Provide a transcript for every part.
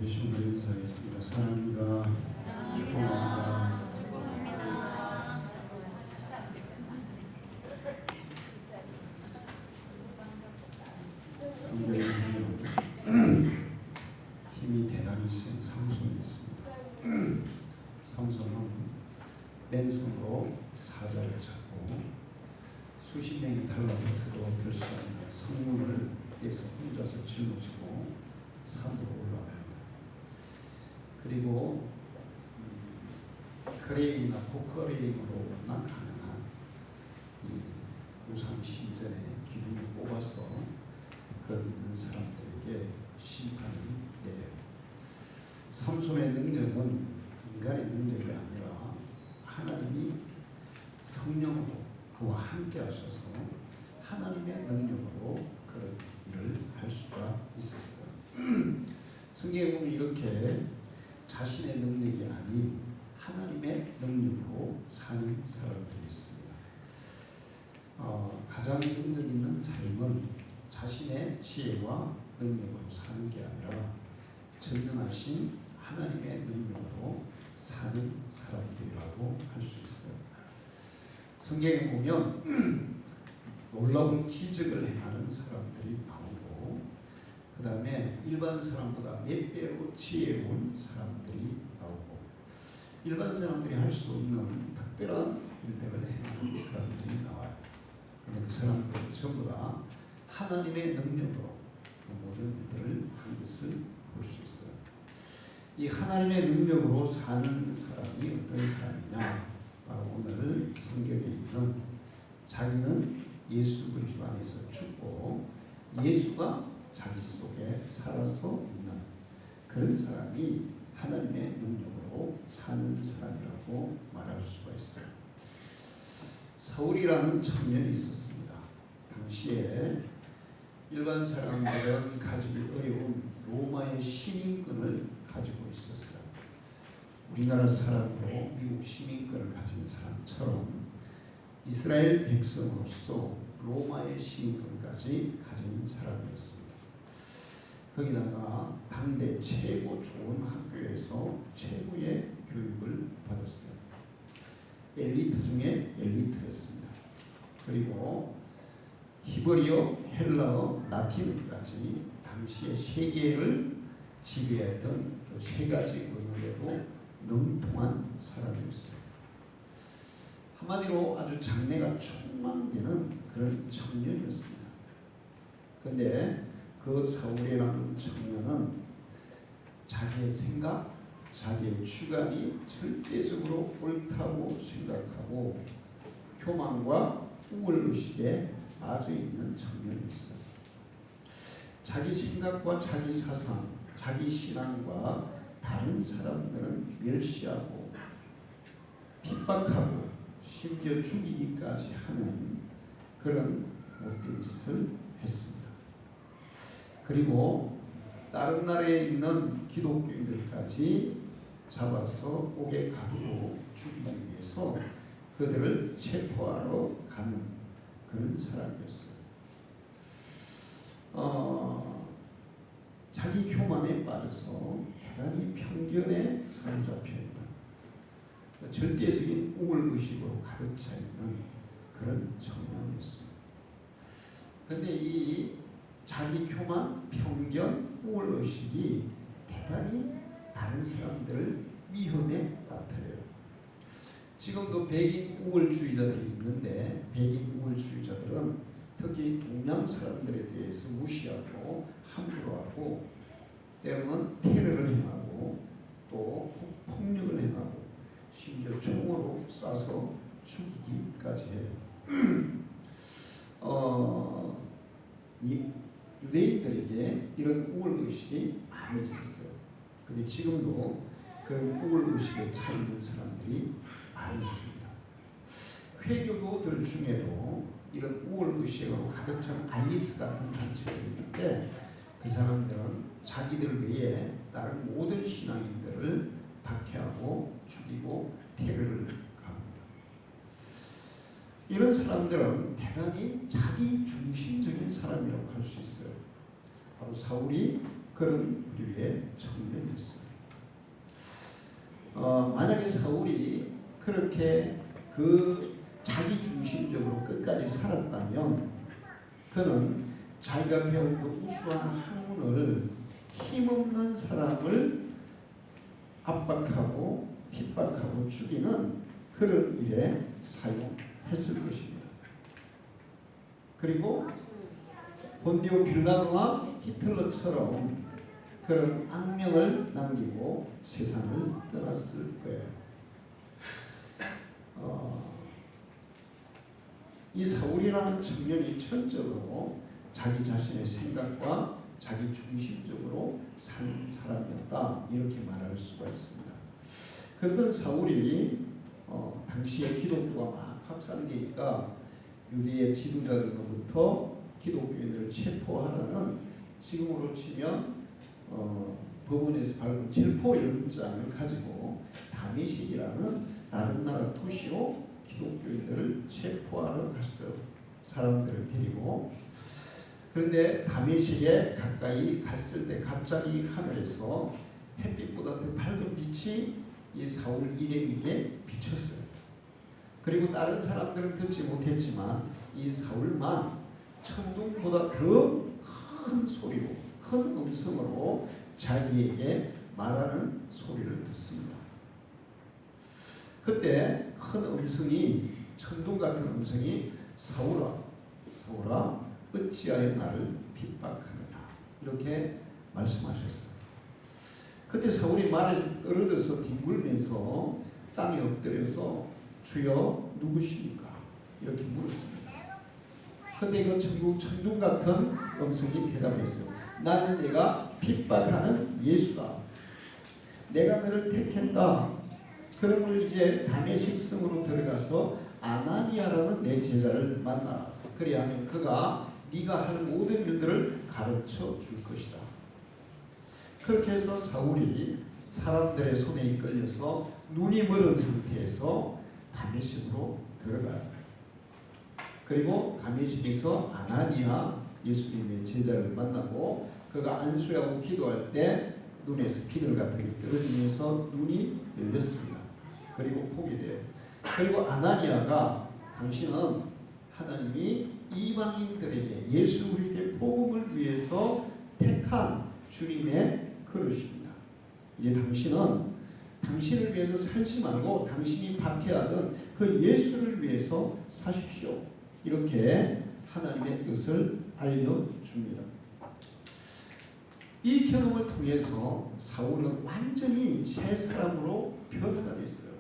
예수님을 인사하겠습니다. 사랑합니다. 축복합니다. 성경에 힘이 대단히 센 삼손이 있습니다. 삼손은 맨손으로 사자를 잡고 수십 명이 달라붙어도 들 수 없는 성문을 깨서 혼자서 짊어지고 산으로 올라갑니다. 그리고 크레인이나 포크레인으로나 가능한 이 우상 신전의 기둥을 뽑아서 거기 있는 사람들에게 심판을 내려요. 삼손의 능력은 인간의 능력이 아니라 하나님이 성령으로 그와 함께 하셔서 하나님의 능력으로 그런 일을 할 수가 있었어요. 성경에 보면 이렇게 자신의 능력이 아닌 하나님의 능력으로 사는 사람들이 있습니다. 가장 능력 있는 삶은 자신의 지혜와 능력으로 사는 게 아니라 전능하신 하나님의 능력으로 사는 사람들이라고 할 수 있어요. 성경에 보면 놀라운 기적을 행하는 사람들이 나오고 그 다음에 일반 사람보다 몇 배로 지혜로운 사람들이 나오고 일반 사람들이 할 수 없는 특별한 일들을 행하는 사람들이 나와요. 그런데 그 사람들은 전부 다 하나님의 능력으로 그 모든 일들을 한 것을 볼 수 있어요. 이 하나님의 능력으로 사는 사람이 어떤 사람이냐? 바로 오늘 성경에 있는 자기는 예수 그리스도 안에서 죽고 예수가 자기 속에 살아서 있는 그런 사람이 하나님의 능력으로 사는 사람이라고 말할 수가 있어요. 사울이라는 청년이 있었습니다. 당시에 일반 사람들은 가지기 어려운 로마의 시민권을 가지고 있었어요. 우리나라 사람으로 미국 시민권을 가진 사람처럼 이스라엘 백성으로서 로마의 시민권까지 가진 사람이었습니다. 거기다가 당대 최고 좋은 학교에서 최고의 교육을 받았어요. 엘리트 중에 엘리트였습니다. 그리고 히브리어, 헬라어, 라틴어까지 당시의 세계를 지배했던 그 세 가지 언어에도 능통한 사람이었어요. 한마디로 아주 장래가 촉망되는 그런 청년이었습니다. 그런데 그 사울이라는 청년은 자기의 생각, 자기의 주관이 절대적으로 옳다고 생각하고 교만과 우월의식에 빠져있는 청년이었어요. 자기 생각과 자기 사상, 자기 신앙과 다른 사람들은 멸시하고 핍박하고 심지어 죽이기까지 하는 그런 못된 짓을 했습니다. 그리고 다른 나라에 있는 기독교인들까지 잡아서 옥에 가두고 죽이기 위해서 그들을 체포하러 가는 그런 사람이었어요. 자기 교만에 빠져서 대단히 편견에 사로잡혀 있는 절대적인 우월의식으로 가득 차 있는 그런 청년이었습니다. 그런데 이 자기 교만, 편견, 우월의식이 대단히 다른 사람들을 위험에 빠뜨려요. 지금도 백인 우월주의자들이 있는데 백인 우월주의자들은 특히 동양 사람들에 대해서 무시하고 함부로하고 때로는 테러를 행하고 또 폭력을 행하고 심지어 총으로 쏴서 죽이기까지 해요. 이 유대인들에게 이런 우월의식이 많이 있었어요. 그런데 지금도 그런 우월의식에 차 있는 사람들이 많이 있습니다. 회교도들 중에도 이런 우월의식으로 가득 찬 아이리스 같은 단체들이 있는데 그 사람들은 자기들 외에 다른 모든 신앙인들을 박해하고 죽이고 테러를 가합니다. 이런 사람들은 대단히 자기 중심적인 사람이라고 할 수 있어요. 바로 사울이 그런 부류의 청년이었습니다. 만약에 사울이 그렇게 그 자기 중심적으로 끝까지 살았다면 그는 자기가 배운 그 우수한 학문을 힘없는 사람을 압박하고 핍박하고 죽이는 그런 일에 사용했을 것입니다. 그리고 본디오 빌라도나 히틀러처럼 그런 악명을 남기고 세상을 떠났을 거예요. 이 사울이라는 청년이 전적으로 자기 자신의 생각과 자기 중심적으로 산 사람이었다, 이렇게 말할 수가 있습니다. 그러던 사울이 당시에 기독교가 막 확산되니까 유대의 지도자들로부터 기독교인들을 체포하라는, 지금으로 치면 법원에서 밟은 체포영장을 가지고 다메섹이라는 다른 나라 도시로 기독교인들을 체포하러 갔어요. 사람들을 데리고. 그런데 다메섹에 가까이 갔을 때 갑자기 하늘에서 햇빛보다 더 밝은 빛이 이 사울 일행에게 비쳤어요. 그리고 다른 사람들은 듣지 못했지만 이 사울만 천둥보다 더 큰 소리로, 큰 음성으로 자기에게 말하는 소리를 듣습니다. 그때 큰 음성이, 천둥 같은 음성이 사울아, 사울아, 어찌하여 나를 핍박하느냐, 이렇게 말씀하셨어요. 그때 사울이 말에서 떨어져서 뒹굴면서 땅에 엎드려서 주여 누구십니까? 이렇게 물었습니다. 그때 그 천둥 같은 음성이 대답했어요. 나는 내가 핍박하는 예수다. 내가 너를 택했다. 그러므로 이제 다메섹 성으로 들어가서 아나니아라는 내 제자를 만나. 그리하면 그가 네가 할 모든 일들을 가르쳐 줄 것이다. 그렇게 해서 사울이 사람들의 손에 이끌려서 눈이 멀은 상태에서 다메섹으로 들어가요. 그리고 다메섹에서 아나니아 예수님의 제자를 만나고 그가 안수하고 기도할 때 눈에서 비늘 같은 게 떨어지면서 눈이 열렸습니다. 그리고 보게 돼요. 그리고 아나니아가 당신은 하나님이 이방인들에게 예수 그리스도의 복음을 위해서 택한 주님의 그릇입니다. 이제 당신은 당신을 위해서 살지 말고 당신이 박해하던 그 예수를 위해서 사십시오. 이렇게 하나님의 뜻을 알려줍니다. 이 경험을 통해서 사울은 완전히 새 사람으로 변화가 됐어요.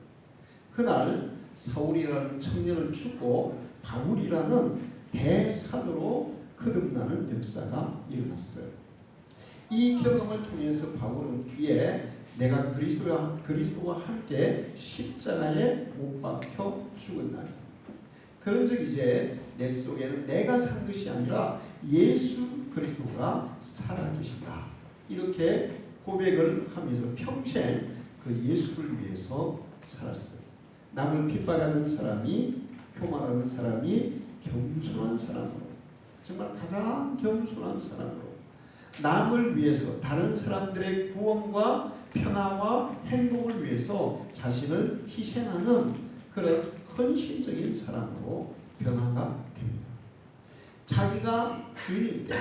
그날 사울이라는 청년을 죽고 바울이라는 대사도로 거듭나는 역사가 일어났어요. 이 경험을 통해서 바울은 뒤에 내가 그리스도와 함께 십자가에 못 박혀 죽었나니, 그런즉 이제 내 속에는 내가 산 것이 아니라 예수 그리스도가 살아계신다, 이렇게 고백을 하면서 평생 그 예수를 위해서 살았어요. 남을 핍박하는 사람이, 교만하는 사람이 겸손한 사람으로, 정말 가장 겸손한 사람으로 남을 위해서, 다른 사람들의 구원과 평화와 행복을 위해서 자신을 희생하는 그런 헌신적인 사람으로 변화가 됩니다. 자기가 주인일 때,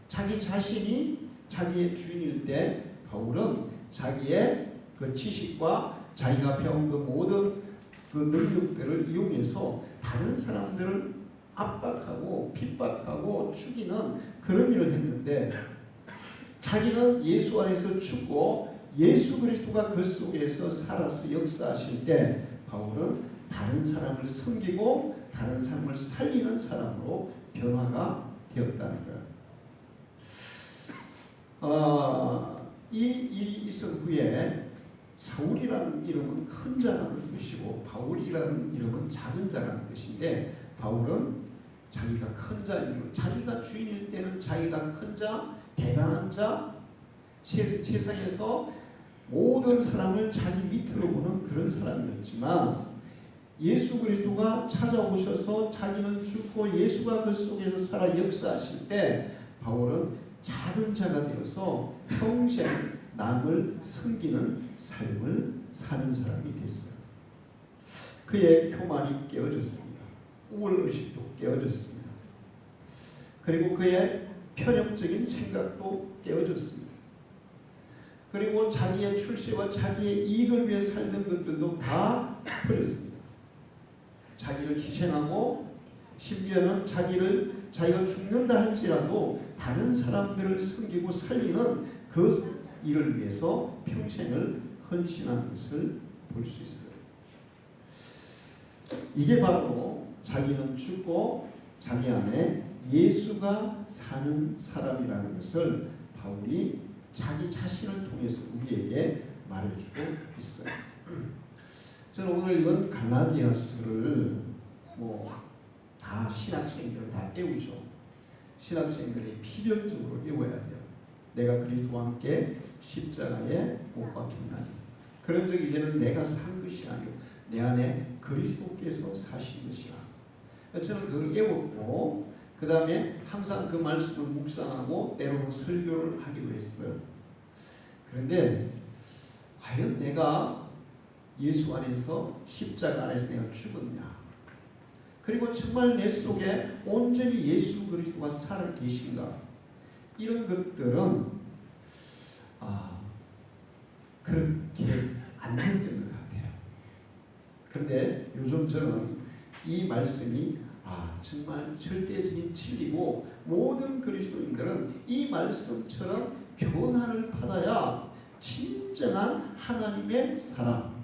자기 자신이 자기의 주인일 때 바울은 자기의 그 지식과 자기가 배운 그 모든 그 능력들을 이용해서 다른 사람들을 압박하고 핍박하고 죽이는 그런 일을 했는데, 자기는 예수 안에서 죽고 예수 그리스도가 그 속에서 살아서 역사하실 때 바울은 다른 사람을 섬기고 다른 사람을 살리는 사람으로 변화가 되었다는 거예요. 이 일이 있은 후에 사울이라는 이름은 큰 자라는 뜻이고 바울이라는 이름은 작은 자라는 뜻인데, 바울은 자기가 큰 자이고 자기가 주인일 때는 자기가 큰 자, 대단한 자, 세상에서 모든 사람을 자기 밑으로 보는 그런 사람이었지만, 예수 그리스도가 찾아오셔서 자기는 죽고 예수가 그 속에서 살아 역사하실 때 바울은 작은 자가 되어서 평생 남을 섬기는 삶을 사는 사람이 됐어요. 그의 교만이 깨어졌습니다. 우월의식도 깨어졌습니다. 그리고 그의 편협적인 생각도 깨어졌습니다. 그리고 자기의 출세와 자기의 이익을 위해 살던 것들도 다 버렸습니다. 자기를 희생하고 심지어는 자기가 죽는다 할지라도 다른 사람들을 섬기고 살리는 그 일을 위해서 평생을 헌신하는 것을 볼 수 있어요. 이게 바로 자기는 죽고 자기 안에 예수가 사는 사람이라는 것을 바울이 자기 자신을 통해서 우리에게 말해주고 있어요. 저는 오늘 이건 갈라디아서를 다 신학생들은 다 외우죠. 신학생들이 필연적으로 외워야 돼요. 내가 그리스도와 함께 십자가에 못 박혔나니 그런 적 이제는 내가 산 것이 아니오 내 안에 그리스도께서 사신 것이라. 저는 그걸 외웠고 그 다음에 항상 그 말씀을 묵상하고 때로는 설교를 하기도 했어요. 그런데 과연 내가 예수 안에서 십자가 안에서 내가 죽었냐, 그리고 정말 내 속에 온전히 예수 그리스도가 살아 계신가, 이런 것들은 그렇게 안 되는 것 같아요. 그런데 요즘 저는 이 말씀이 정말 절대적인 진리고 모든 그리스도인들은 이 말씀처럼 변화를 받아야 진정한 하나님의 사람,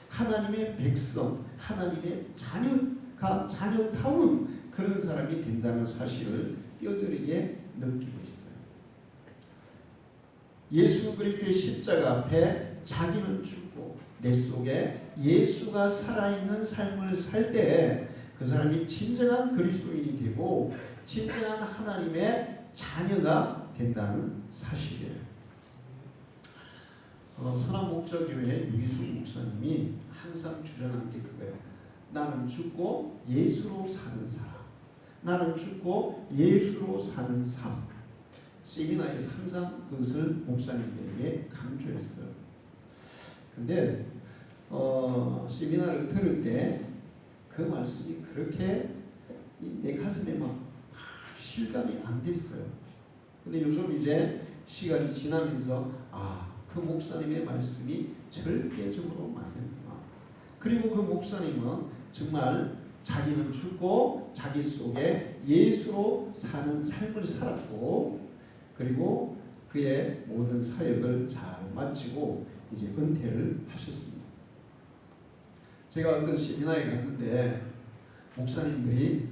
하나님의 백성, 하나님의 자녀다운 그런 사람이 된다는 사실을 뼈저리게 느끼고 있어요. 예수 그리스도의 십자가 앞에 자기는 죽고 내 속에 예수가 살아있는 삶을 살 때 그 사람이 진정한 그리스도인이 되고 진정한 하나님의 자녀가 된다는 사실이에요. 선한목자교회 유기성 목사님이 항상 주장하는 게 그거예요. 나는 죽고 예수로 사는 사람, 나는 죽고 예수로 사는 삶. 세미나에서 항상 그것을 목사님들에게 강조했어요. 근데 세미나를 들을 때 그 말씀이 그렇게 내 가슴에 막 실감이 안 됐어요. 근데 요즘 이제 시간이 지나면서 그 목사님의 말씀이 절대적으로 맞는구나. 그리고 그 목사님은 정말 자기는 죽고 자기 속에 예수로 사는 삶을 살았고, 그리고 그의 모든 사역을 잘 마치고 이제 은퇴를 하셨습니다. 제가 어떤 세미나에 갔는데 목사님들이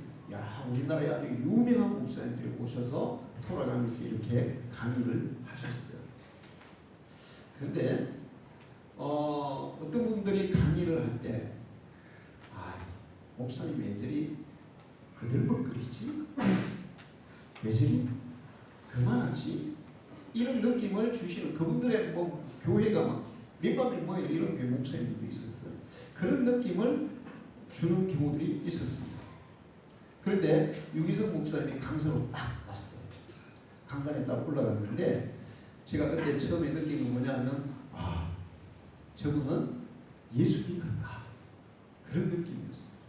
우리나라에 아주 유명한 목사님들이 오셔서 돌아가면서 이렇게 강의를 하셨어요. 그런데 어떤 분들이 강의를 할 때 목사님 왜 저리 그들먹거리지? 왜 저리 그만하지? 이런 느낌을 주시는, 그분들의 교회가 막 몇 밤에 모여 이런 게 목사님들도 있었어요. 그런 느낌을 주는 경우들이 있었습니다. 그런데 유기성 목사님이 강사로 딱 왔어요. 강단에 딱 올라갔는데 제가 그때 처음에 느낀 건 뭐냐면 저분은 예수님 같다, 그런 느낌이었어요.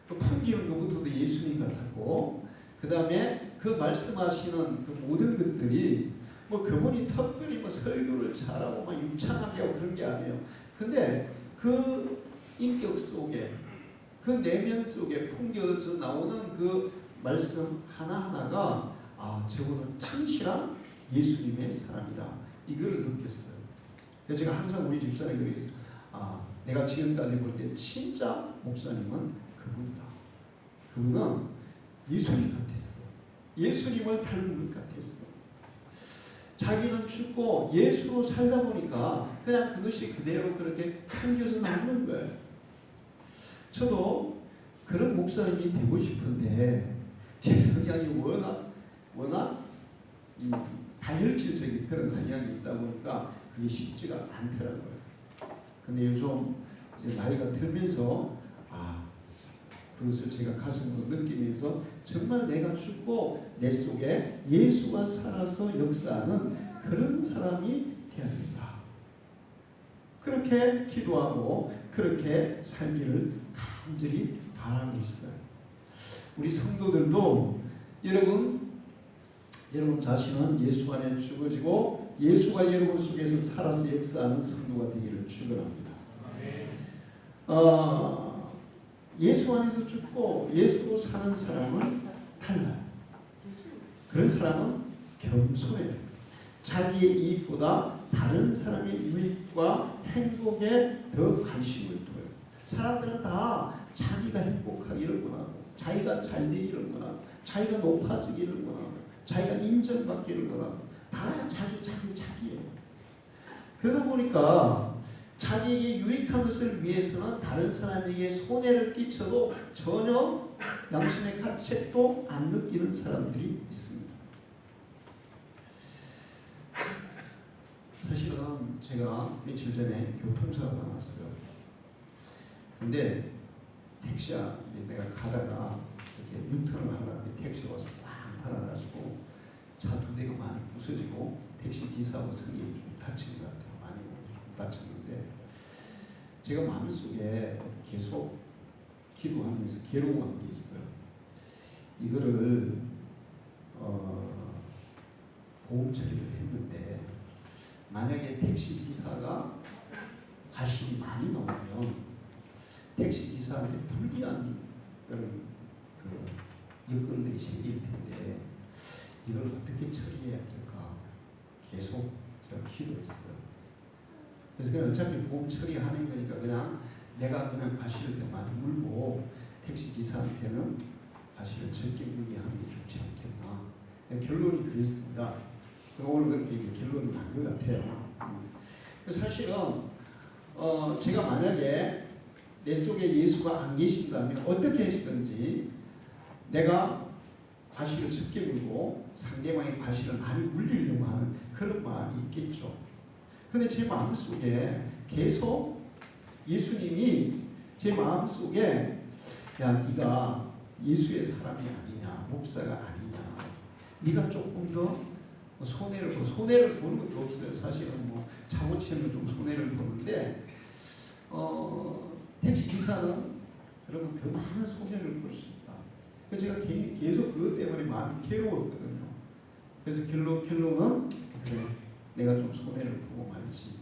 또 풍기는 것부터도 예수님 같았고, 그 다음에 그 말씀하시는 그 모든 것들이 그분이 특별히 설교를 잘하고 유창하게 하고 그런 게 아니에요. 근데 그 인격 속에, 그 내면 속에 풍겨져 나오는 그 말씀 하나하나가 저분은 진실한 예수님의 사람이다, 이걸 느꼈어요. 그래서 제가 항상 우리 집사님에게 그래서 내가 지금까지 볼 때 진짜 목사님은 그분이다. 그분은 예수님 같았어. 예수님을 닮은 것 같았어. 자기는 죽고 예수로 살다 보니까 그냥 그것이 그대로 그렇게 풍겨져 나오는 거예요. 저도 그런 목사님이 되고 싶은데 제 성향이 워낙 이 다혈질적인 그런 성향이 있다 보니까 그게 쉽지가 않더라고요. 근데 요즘 이제 나이가 들면서 그것을 제가 가슴으로 느끼면서 정말 내가 죽고 내 속에 예수가 살아서 역사하는 그런 사람이 그렇게 기도하고 그렇게 살기를 간절히 바라고 있어요. 우리 성도들도 여러분 자신은 예수 안에 죽어지고 예수가 여러분 속에서 살아서 역사하는 성도가 되기를 축원합니다. 예수 안에서 죽고 예수로 사는 사람은 달라요. 그런 사람은 겸손해요. 자기의 이익보다 다른 사람의 유익과 행복에 더 관심을 둬요. 사람들은 다 자기가 행복하기를 원하고 자기가 잘 되기를 원하고 자기가 높아지기를 원하고 자기가 인정받기를 원하고 다 자기예요. 그러다 보니까 자기에게 유익한 것을 위해서는 다른 사람에게 손해를 끼쳐도 전혀 양심의 가책도 안 느끼는 사람들이 있습니다. 사실은 제가 며칠 전에 교통사고가 났어요. 근데 택시야 내가 가다가 이렇게 유턴을 하려는데 택시가 와서 빵 달아가지고 차 두 대가 많이 부서지고 택시 기사하고 승객이 좀 다친 것 같아요. 많이 다쳤는데 제가 마음속에 계속 기도하면서 괴로워한 게 있어요. 이거를 보험 처리를 했는데 만약에 택시 기사가 과실이 많이 나오면 택시 기사한테 불리한 그런 여건들이 생길 텐데 이걸 어떻게 처리해야 될까 계속 제가 기도했어요. 그래서 그냥 어차피 보험 처리하는 거니까 그냥 내가 그냥 과실을 많이 물고 택시 기사한테는 과실을 적게 물게 하는 게 좋지 않겠나. 결론이 그랬습니다. 오늘 그렇게 이제 결론이 난 것 같아요. 사실은 제가 만약에 내 속에 예수가 안 계신다면 어떻게 하시든지 내가 과실을 적게 물고 상대방의 과실을 많이 물리려고 하는 그런 마음이 있겠죠. 근데 제 마음속에 계속 예수님이 제 마음속에 야 네가 예수의 사람이 아니냐 목사가 아니냐 네가 조금 더 손해를 보는 것도 없어요. 사실은 뭐 차고치는 좀 손해를 보는데 택시 기사는 여러분 더 많은 손해를 볼 수 있다. 그래서 제가 계속 그것 때문에 마음이 괴로웠거든요. 그래서 결론은 그래 내가 좀 손해를 보고 말지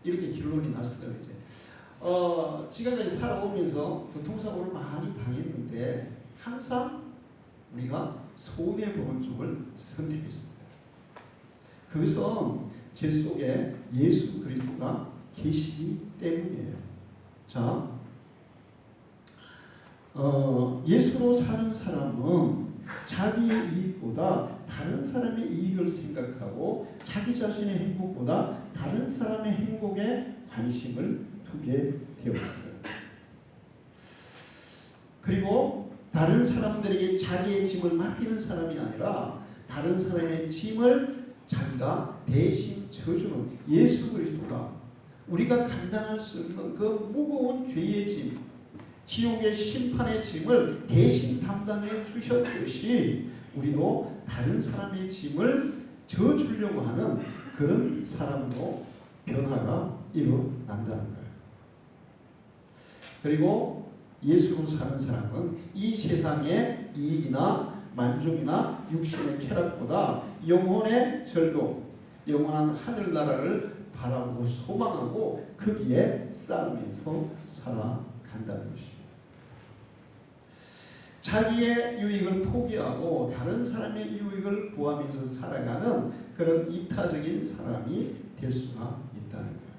이렇게 결론이 났어요. 이제 지금까지 살아오면서 교통사고를 많이 당했는데 항상 우리가 손해 보는 쪽을 선택했습니다. 그것은 제 속에 예수 그리스도가 계시기 때문이에요. 자, 예수로 사는 사람은 자기의 이익보다 다른 사람의 이익을 생각하고 자기 자신의 행복보다 다른 사람의 행복에 관심을 두게 되어 있어요. 그리고 다른 사람들에게 자기의 짐을 맡기는 사람이 아니라 다른 사람의 짐을 자기가 대신 져주는 예수 그리스도가 우리가 감당할 수 없는 그 무거운 죄의 짐, 지옥의 심판의 짐을 대신 담당해 주셨듯이 우리도 다른 사람의 짐을 져주려고 하는 그런 사람으로 변화가 일어난다는 거예요. 그리고 예수로 사는 사람은 이 세상의 이익이나 만족이나 육신의 쾌락보다 영혼의 절도, 영원한 하늘나라를 바라보고 소망하고 거기에 싸우면서 살아간다는 것입니다. 자기의 유익을 포기하고 다른 사람의 유익을 구하면서 살아가는 그런 이타적인 사람이 될 수가 있다는 거예요.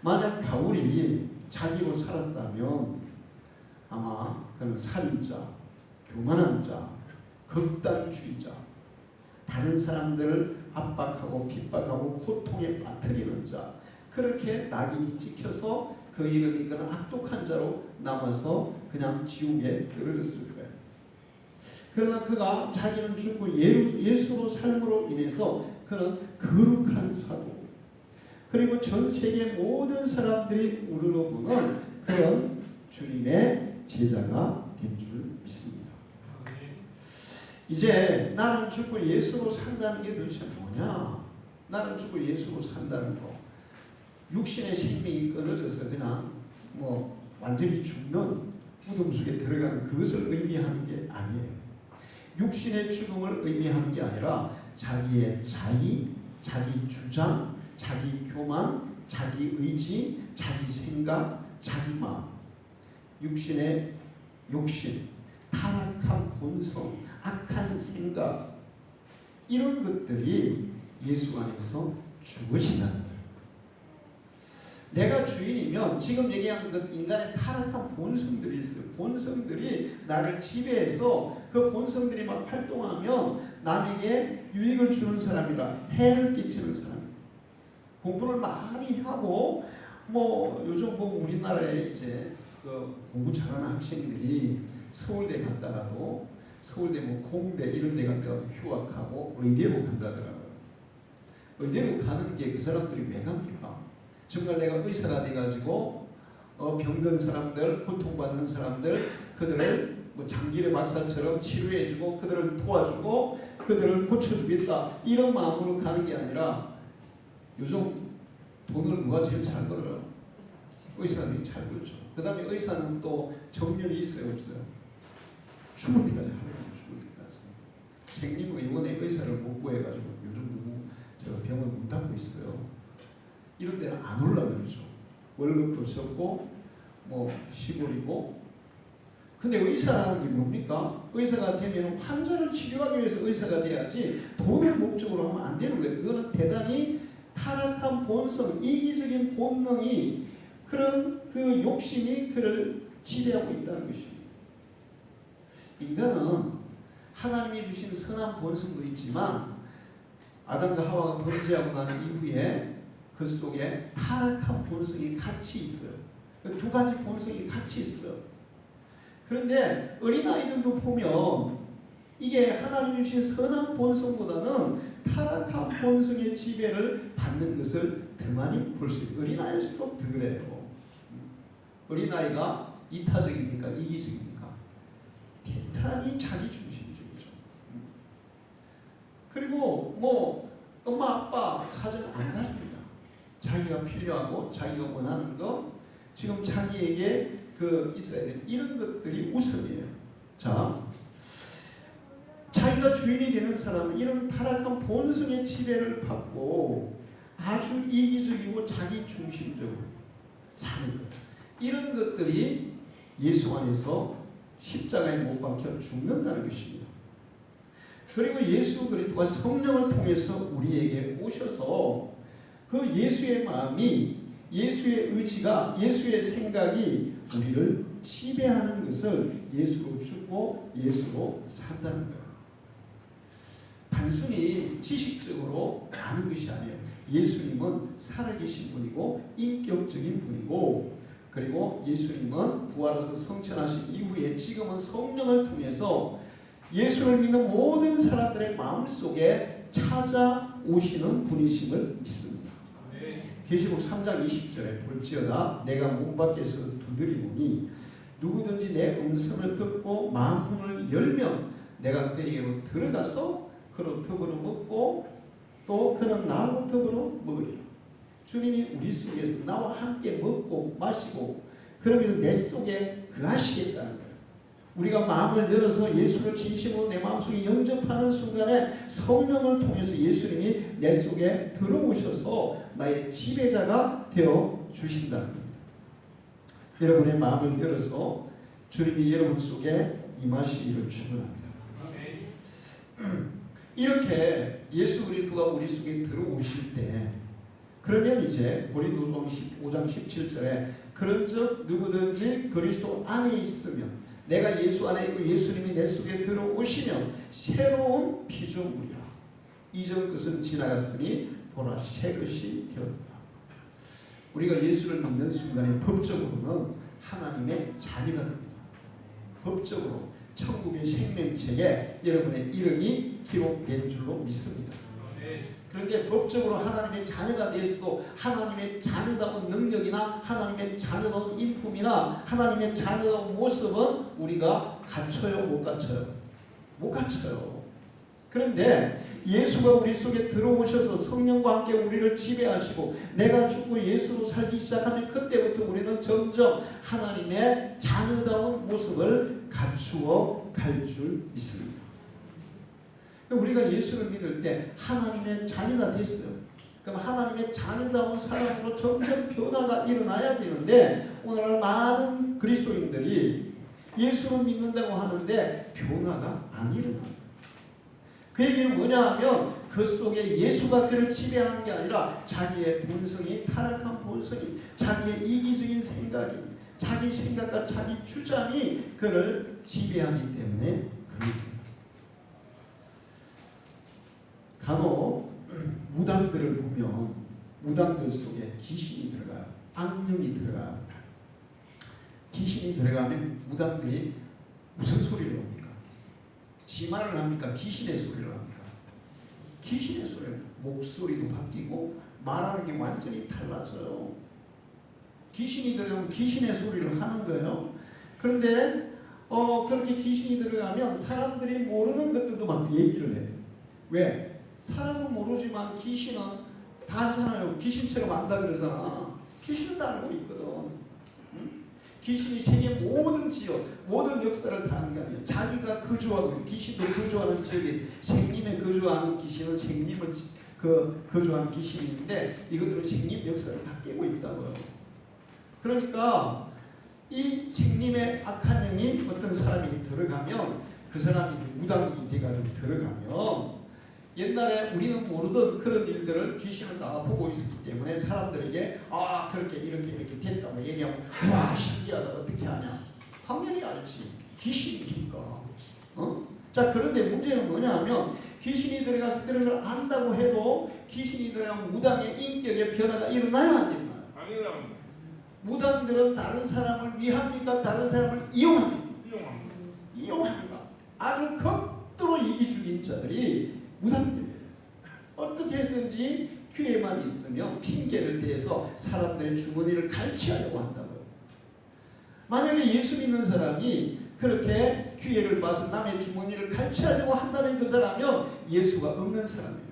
만약 바울이 자기로 살았다면 아마 그는 살인자, 교만한 자, 극단주의자, 다른 사람들을 압박하고 핍박하고 고통에 빠뜨리는 자, 그렇게 낙인이 찍혀서 그 일을 이끄는 악독한 자로 남아서 그냥 지옥에 떨어졌을 거예요. 그러나 그가 자기는 죽고 예수로 삶으로 인해서 그는 거룩한 사도, 그리고 전 세계 모든 사람들이 우러러보는 그런 주님의 제자가 된 줄 믿습니다. 이제 나는 죽고 예수로 산다는 게 도대체 뭐냐? 나는 죽고 예수로 산다는 거. 육신의 생명이 끊어져서 그냥 뭐 완전히 죽는 무덤 속에 들어가는 그것을 의미하는 게 아니에요. 육신의 죽음을 의미하는 게 아니라 자기의 자의, 자기 주장, 자기 교만, 자기 의지, 자기 생각, 자기 마음, 육신의 욕심, 타락한 본성, 악한 생각, 이런 것들이 예수 안에서 죽으신다는 거예요. 내가 주인이면 지금 얘기한 그 인간의 타락한 본성들이 있어요. 본성들이 나를 지배해서 그 본성들이 막 활동하면 남에게 유익을 주는 사람이라 해를 끼치는 사람. 공부를 많이 하고 뭐 요즘 보면 우리나라에 이제 그 공부 잘하는 학생들이 서울대 갔다가도 서울대 뭐 공대 이런 데 갔다가도 휴학하고 의대로 간다더라고요. 의대로 가는 게 그 사람들이 왜 갑니까? 정말 내가 의사가 돼가지고 병든 사람들, 고통받는 사람들, 그들을 뭐 장기의 박사처럼 치료해주고 그들을 도와주고 그들을 고쳐주겠다 이런 마음으로 가는 게 아니라 요즘 돈을 누가 제일 잘 벌어요? 의사들이 잘 벌죠. 그 다음에 의사는 또 정년이 있어요, 없어요? 죽을 때까지 하려고 죽을 때까지. 생림의원의 의사를 못 구해가지고 요즘 누구 제가 병원 문 닫고 있어요. 이런 데는 안 올라가죠. 월급도 적고 뭐 시골이고. 근데 의사라는 게 뭡니까? 의사가 되면 환자를 치료하기 위해서 의사가 돼야지 돈을 목적으로 하면 안 되는 거예요. 그거는 대단히 타락한 본성, 이기적인 본능이 그런 그 욕심이 그를 지배하고 있다는 것입니다. 인간은 하나님이 주신 선한 본성도 있지만 아담과 하와가 범죄하고 나는 이후에 그 속에 타락한 본성이 같이 있어요. 두 가지 본성이 같이 있어요. 그런데 어린아이들도 보면 이게 하나님 주신 선한 본성보다는 타락한 본성의 지배를 받는 것을 더 많이 볼 수 있어요. 어린아이일수록 더 그래요. 어린아이가 이타적입니까? 이기적입니까? 대단히 자기중심적이죠. 그리고 뭐 엄마 아빠 사정 안 가립니다. 자기가 필요하고 자기가 원하는 것, 지금 자기에게 그 있어야 되는 이런 것들이 우선이에요. 자, 자기가 주인이 되는 사람은 이런 타락한 본성의 지배를 받고 아주 이기적이고 자기 중심적으로 사는 것. 이런 것들이 예수 안에서 십자가에 못 박혀 죽는다는 것입니다. 그리고 예수 그리스도가 성령을 통해서 우리에게 오셔서 그 예수의 마음이, 예수의 의지가, 예수의 생각이 우리를 지배하는 것을 예수로 죽고 예수로 산다는 거예요. 단순히 지식적으로 아는 것이 아니에요. 예수님은 살아계신 분이고 인격적인 분이고, 그리고 예수님은 부활해서 성천하신 이후에 지금은 성령을 통해서 예수를 믿는 모든 사람들의 마음속에 찾아오시는 분이심을 믿습니다. 계시록 3장 20절에 볼지어다 내가 문 밖에서 두드리노니 누구든지 내 음성을 듣고 마음문을 열면 내가 그에게로 들어가서 그로 더불어 먹고 또 그는 나하고 더불어 먹으리라. 주님이 우리 속에서 나와 함께 먹고 마시고 그러면서 내 속에 거하시겠다는 거예요. 우리가 마음을 열어서 예수를 진심으로 내 마음속에 영접하는 순간에 성령을 통해서 예수님이 내 속에 들어오셔서 나의 지배자가 되어 주신다는 겁니다. 여러분의 마음을 열어서 주님이 여러분 속에 임하시기를 축원합니다. 이렇게 예수 그리스도가 우리 속에 들어오실 때, 그러면 이제 고린도서 5장 17절에 그런즉 누구든지 그리스도 안에 있으면, 내가 예수 안에 있고 예수님이 내 속에 들어오시면 새로운 피조물이라. 이전 것은 지나갔으니 보라 새 것이 되었다. 우리가 예수를 믿는 순간에 법적으로는 하나님의 자녀가 됩니다. 법적으로 천국의 생명책에 여러분의 이름이 기록된 줄로 믿습니다. 그런데 법적으로 하나님의 자녀가 되어서도 하나님의 자녀다운 능력이나 하나님의 자녀다운 인품이나 하나님의 자녀다운 모습은 우리가 갖춰요? 못 갖춰요? 못 갖춰요. 그런데 예수가 우리 속에 들어오셔서 성령과 함께 우리를 지배하시고 내가 죽고 예수로 살기 시작하면 그때부터 우리는 점점 하나님의 자녀다운 모습을 갖추어 갈 줄 믿습니다. 우리가 예수를 믿을 때 하나님의 자녀가 됐어요. 그럼 하나님의 자녀다운 사람으로 점점 변화가 일어나야 되는데 오늘날 많은 그리스도인들이 예수를 믿는다고 하는데 변화가 안 일어납니다. 그 얘기는 뭐냐 하면 그 속에 예수가 그를 지배하는 게 아니라 자기의 본성이 타락한 본성이 자기의 이기적인 생각이 자기 생각과 자기 주장이 그를 지배하기 때문에 그럽니다. 간혹 무당들을 보면 무당들 속에 귀신이 들어가요. 악령이 들어가요. 귀신이 들어가면 무당들이 무슨 소리를 합니까? 지말을 합니까? 귀신의 소리를 합니까? 귀신의 소리를 목소리도 바뀌고 말하는 게 완전히 달라져요. 귀신이 들어가면 귀신의 소리를 하는 거예요. 그런데 그렇게 귀신이 들어가면 사람들이 모르는 것들도 막 얘기를 해요. 왜? 사람은 모르지만 귀신은 다 알잖아요. 귀신처럼 안다 그러잖아. 귀신은 다 알고 있거든. 응? 귀신이 세계 모든 지역, 모든 역사를 다 하는 게 아니에요. 자기가 거주하고 귀신도 거주하는 지역에서 생님에 거주하는 귀신은 생님을 거주하는 귀신인데 이것들은 생님 역사를 다 깨고 있다고요. 그러니까 이 생님의 악한 영이 어떤 사람이 들어가면 그 사람이 무당이 돼가지고 들어가면 옛날에 우리는 모르던 그런 일들을 귀신은 다 보고 있었기 때문에 사람들에게 그렇게 이렇게 됐다고 얘기하면 와 신기하다 어떻게 하냐 당연히 알지 귀신이니까 자 그런데 문제는 뭐냐 하면 귀신이 들어가서 그런 걸 안다고 해도 귀신이 들어가면 무당의 인격의 변화가 일어나요 안 일어나요? 아니요. 무당들은 다른 사람을 위합니까? 다른 사람을 이용합니까? 이용합니다. 아주 극도로 이기주의인 자들이 무당들이에요. 어떻게 해서든지 기회만 있으면 핑계를 대서 사람들의 주머니를 갈취하려고 한다고요. 만약에 예수 믿는 사람이 그렇게 기회를 봐서 남의 주머니를 갈취하려고 한다면 그 사람은 예수가 없는 사람이에요.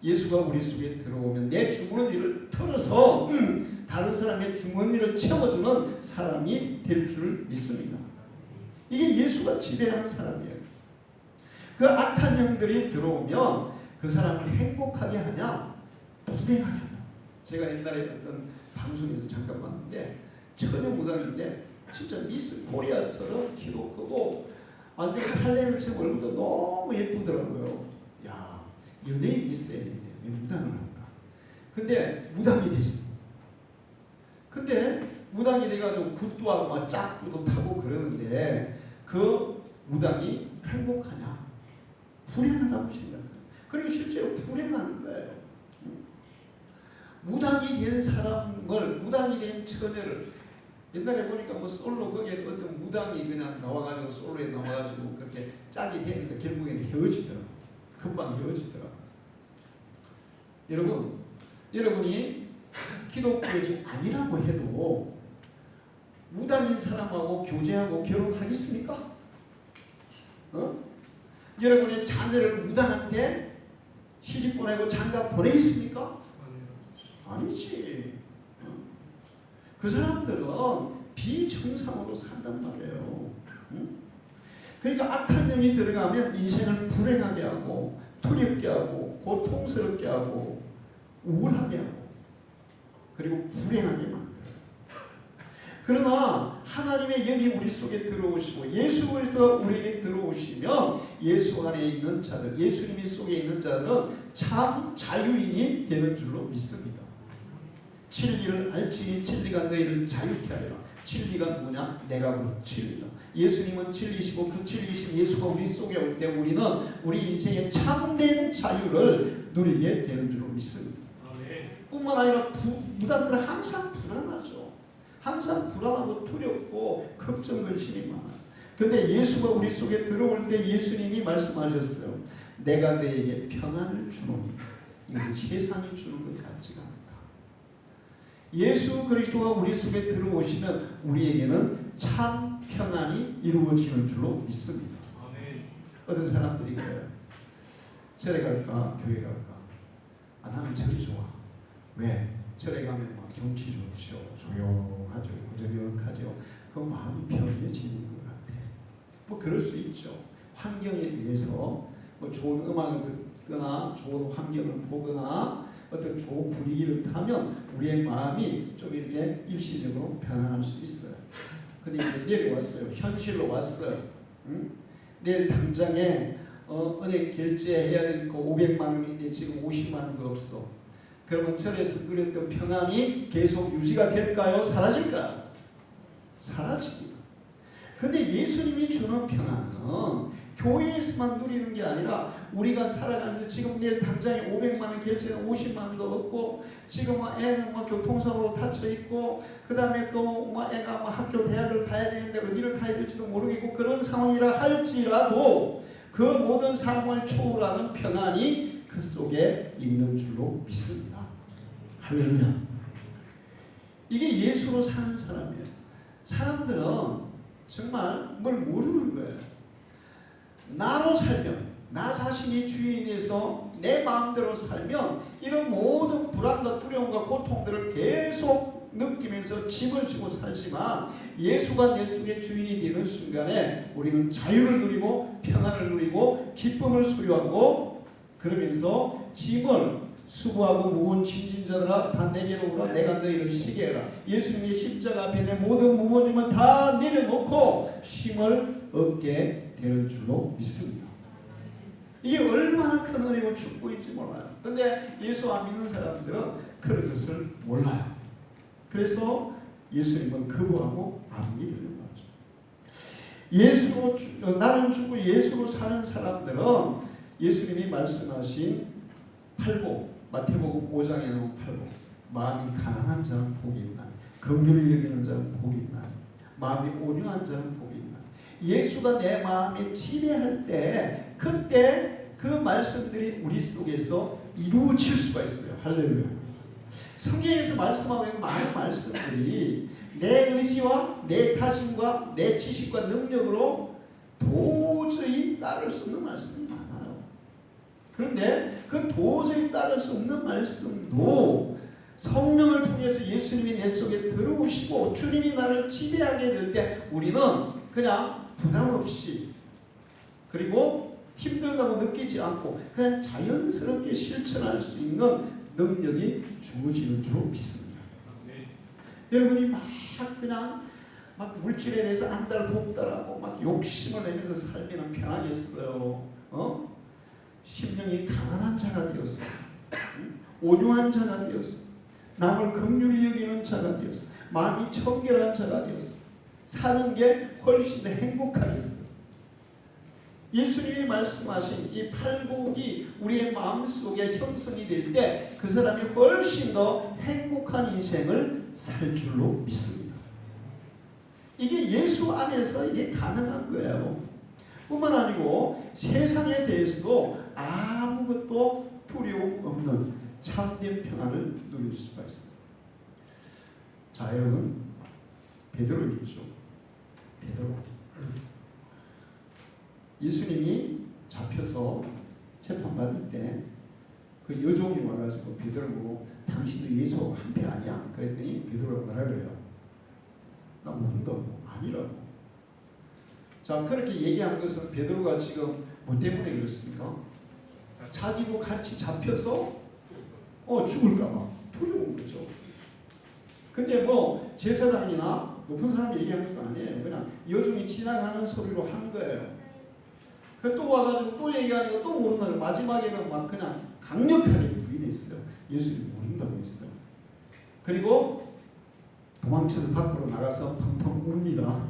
예수가 우리 속에 들어오면 내 주머니를 털어서 다른 사람의 주머니를 채워주는 사람이 될 줄 믿습니다. 이게 예수가 지배하는 사람이에요. 그 악한 영들이 들어오면 그 사람을 행복하게 하냐 불행하게 한다. 제가 옛날에 어떤 방송에서 잠깐 봤는데 처녀 무당인데 진짜 미스 코리아처럼 키도 크고 완전 칼레르처럼 얼굴도 너무 예쁘더라고요. 야 연예인이 있어야 되는데 왜 무당을 할까? 근데 무당이 됐어. 근데 무당이 돼가지고 굿도 하고 막 짝도 타고 그러는데 그 무당이 행복하냐? 불행하다고 생각해요. 그리고 실제로 불행한 거예요. 무당이 된 사람을, 무당이 된 처녀를 옛날에 보니까 뭐 솔로 거기에 어떤 무당이 그냥 나와가지고 솔로에 나와가지고 그렇게 짝이 되니까 결국에는 헤어지더라. 금방 헤어지더라. 여러분이 기독교인이 아니라고 해도 무당인 사람하고 교제하고 결혼하겠습니까? 여러분의 자녀를 무당한테 시집 보내고 장가 보내겠습니까? 아니지. 그 사람들은 비정상으로 산단 말이에요. 그러니까 악한 영이 들어가면 인생을 불행하게 하고 두렵게 하고 고통스럽게 하고 우울하게 하고 그리고 불행하게 만들어요. 그러나 하나님의 영이 우리 속에 들어오시고 예수 그리스도가 우리에게 들어오시면 예수 안에 있는 자들, 예수님이 속에 있는 자들은 참 자유인이 되는 줄로 믿습니다. 진리를 알지니 진리가 너희를 자유케 하리라. 진리가 누구냐? 내가 그 진리다. 예수님은 진리시고 그 진리이신 예수가 우리 속에 올 때 우리는 우리 인생의 참된 자유를 누리게 되는 줄로 믿습니다. 뿐만 아니라 무당들은 항상 불안하죠. 항상 불안하고 두렵고 걱정 근심이 많아요. 근데 예수가 우리 속에 들어올 때 예수님이 말씀하셨어요. 내가 너에게 평안을 주노니 이것은 세상이 주는 것 같지가 않다. 예수 그리스도가 우리 속에 들어오시면 우리에게는 참 평안이 이루어지는 줄로 믿습니다. 어떤 사람들이 그래요. 절에 갈까 교회 갈까? 아, 나는 절이 좋아. 왜? 절에 가면 막 경치 좋죠. 조용하죠. 고저넉하죠. 그 마음이 편해지는 것 같아. 뭐 그럴 수 있죠. 환경에 의해서 뭐 좋은 음악을 듣거나 좋은 환경을 보거나 어떤 좋은 분위기를 타면 우리의 마음이 좀 이렇게 일시적으로 편안할 수 있어요. 근데 이제 내려왔어요. 현실로 왔어요. 응? 내일 당장에 은행 결제해야 될 거 500만 원인데 지금 50만 원도 없어. 그러면 절에서 누렸던 평안이 계속 유지가 될까요? 사라질까요? 사라집니다. 근데 예수님이 주는 평안은 교회에서만 누리는 게 아니라 우리가 살아가면서 지금 내일 당장에 500만 원 결제는 50만 원도 없고 지금 애는 교통사고로 다쳐 있고 그 다음에 또 애가 학교 대학을 가야 되는데 어디를 가야 될지도 모르겠고 그런 상황이라 할지라도 그 모든 상황을 초월하는 평안이 그 속에 있는 줄로 믿습니다. 할렐루야. 이게 예수로 사는 사람이에요. 사람들은 정말 뭘 모르는 거예요. 나로 살면, 나 자신이 주인에서 내 마음대로 살면 이런 모든 불안과 두려움과 고통들을 계속 느끼면서 짐을 지고 살지만 예수가 내 속의 주인이 되는 순간에 우리는 자유를 누리고 평안을 누리고 기쁨을 소유하고 그러면서 짐을 수고하고 무거운 짐진 자들아 다 내게로 오라 내가 너희를 쉬게 해라. 예수님의 십자가 앞에 내 모든 무거운 짐을 다 내려놓고 쉼을 얻게 되는 줄로 믿습니다. 이게 얼마나 큰 은혜고 축복인지 몰라요. 그런데 예수 안 믿는 사람들은 그런 것을 몰라요. 그래서 예수님은 거부하고 안 믿는 거죠. 예수로 나는 죽고 예수로 사는 사람들은 예수님이 말씀하신 팔복 마태복음 5장에 나온 팔복 마음이 가난한 자는 복이 있나니 긍휼히 여기는 자는 복이 있나니 마음이 온유한 자는 복이 있나니 예수가 내 마음에 지배할 때 그때 그 말씀들이 우리 속에서 이루어질 수가 있어요. 할렐루야. 성경에서 말씀하고 있는 많은 말씀들이 내 의지와 내 다짐과 내 지식과 능력으로 도저히 따를 수 없는 말씀이 많아요. 그런데 그 도저히 따를 수 없는 말씀도 성령을 통해서 예수님이 내 속에 들어오시고 주님이 나를 지배하게 될 때 우리는 그냥 부담 없이 그리고 힘들다고 느끼지 않고 그냥 자연스럽게 실천할 수 있는 능력이 주어지는 줄 믿습니다. 네. 여러분이 막 그냥 막 물질에 대해서 안달복달하고 막 욕심을 내면서 살면 편하겠어요. 심령이 가난한 자가 되어서 온유한 자가 되어서 남을 긍휼히 여기는 자가 되어서 마음이 청결한 자가 되어서 사는 게 훨씬 더 행복하겠어요. 예수님이 말씀하신 이 팔복이 우리의 마음속에 형성이 될 때 그 사람이 훨씬 더 행복한 인생을 살 줄로 믿습니다. 이게 예수 안에서 이게 가능한 거예요. 뿐만 아니고 세상에 대해서도 아무것도 두려움 없는 참된 평안을 누릴 수가 있어요. 자, 여러분 베드로 있죠. 베드로 예수님이 잡혀서 재판받을 때 그 여종이 와가지고 베드로를 보고 당신도 예수 한패 아니야? 그랬더니 베드로가 뭐라 그래요? 나 모른다고. 아니라고. 자, 그렇게 얘기한 것은 베드로가 지금 뭐 때문에 그렇습니까? 자기도 같이 잡혀서 죽을까봐 두려운 거죠. 근데 뭐 제사장이나 높은 사람이 얘기한 것도 아니에요. 그냥 여종이 지나가는 소리로 한 거예요. 또 와가지고 또 얘기하니까 또 모른다고 마지막에는 막 그냥 강력하게 부인했어요. 예수님 모른다고 했어요. 그리고 도망쳐서 밖으로 나가서 펑펑 웁니다.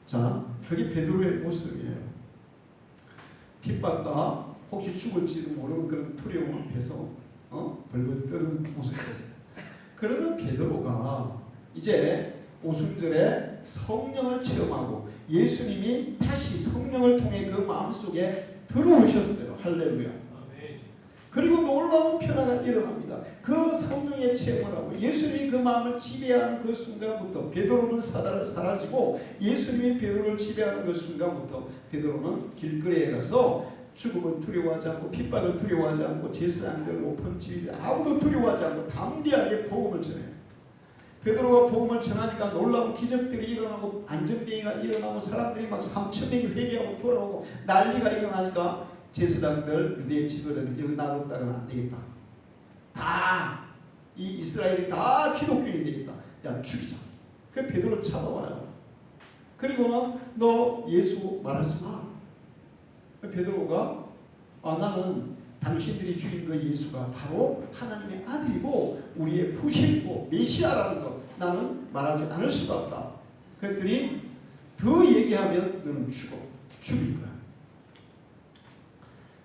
자, 그게 베드로의 모습이에요. 핍박과 혹시 죽을지도 모르는 그런 두려움 앞에서 벌벌 떠는 모습이었어요. 그러던 베드로가 이제 오순절에 성령을 체험하고 예수님이 다시 성령을 통해 그 마음속에 들어오셨어요. 할렐루야. 그리고 놀라운 변화가 일어납니다. 그 성령의 체험을 하고 예수님이 그 마음을 지배하는 그 순간부터 베드로는 사라지고 예수님이 베드로를 지배하는 그 순간부터 베드로는 길거리에 가서 죽음을 두려워하지 않고 핍박을 두려워하지 않고 제사장들, 번치들 아무도 두려워하지 않고 담대하게 복음을 전해요. 베드로가 복음을 전하니까 놀라운 기적들이 일어나고 안전병이가 일어나고 사람들이 막 3,000명이 회개하고 돌아오고 난리가 일어나니까 제사장들, 유대의 지도자들 여기 놔뒀다가는 안 되겠다. 다 이 이스라엘이 다 기독교인이 되겠다. 야 죽이자. 그 베드로 잡아와요. 그리고는 너 예수 말하지 마. 베드로가 나는 당신들이 죽인 그 예수가 바로 하나님의 아들이고 우리의 구세주고 메시아라는 거 나는 말하지 않을 수가 없다. 그랬더니 더 얘기하면 너는 죽일 거야.